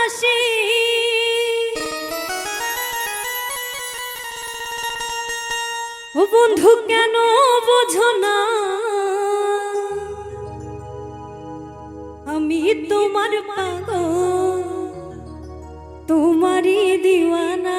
ভালোবাসি ও বন্ধু কেন বোঝো না আমি তোমার পাগল তোমারই দিওয়ানা।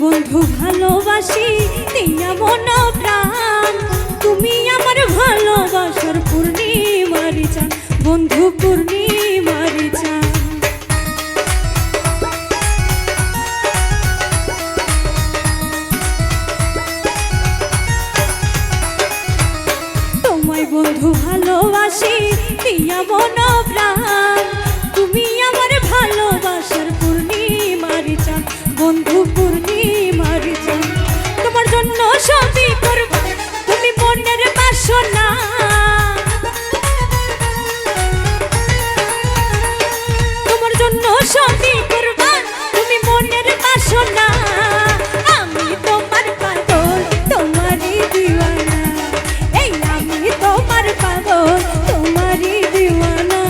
বন্ধু ভালোবাসি দিয়া মন প্রাণ তুমি আমার ভালোবাসার পূর্ণিমারি চান বন্ধু পূর্ণিমারি চান। তোমায় বন্ধু ভালোবাসি দিয়া মন প্রাণ তুমি আমার ভালোবাসার পূর্ণিমারি চান বন্ধু পূর্ণিমারি চান। তোমার জন্য সবই করব তুমি মনের বাসনা তোমার জন্য সবই করব তুমি মনের বাসনা আমি তোমার পাগল তোমারই দিওয়ানা এই আমি তোমার পাগল তোমারই দিওয়ানা।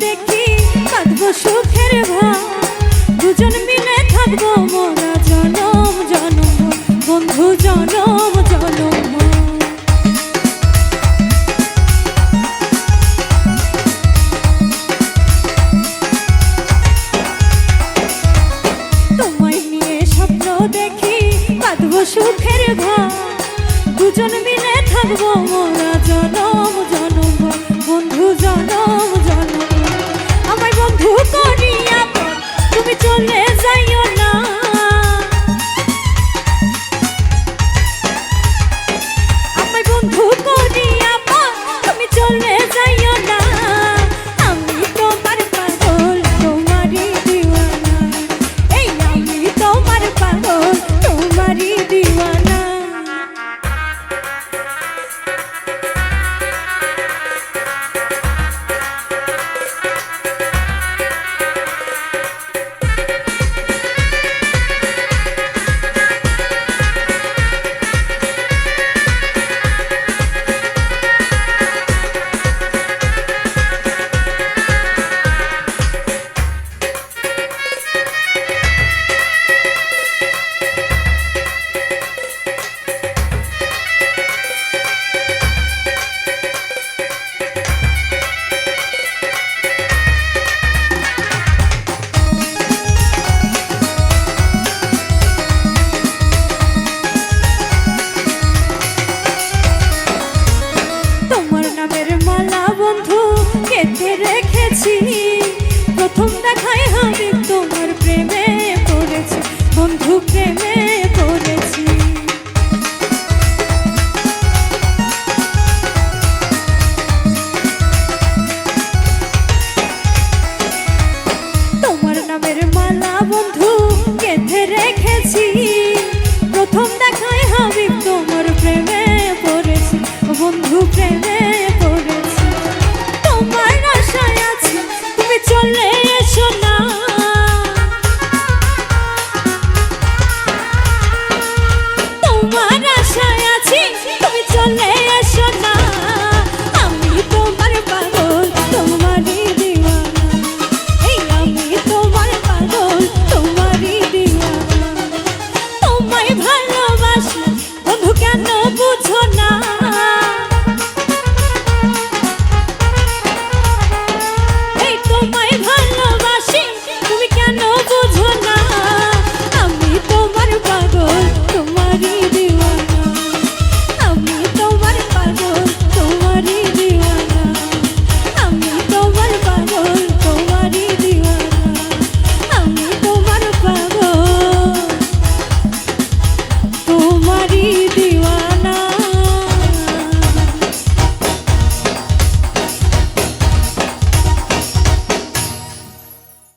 দেখি কাঁদবো সুখের ভাব দুজন মিলে থাকবো মোরা জনম জনম বন্ধু জনম জনম। তোমায় নিয়ে স্বপ্ন দেখি কাঁদবো সুখের ভাব দুজন মিলে থাকবো মোরা জনম জনম বন্ধু জনম জনম। আমায় বন্ধু করিয়া প্রথম দেখায়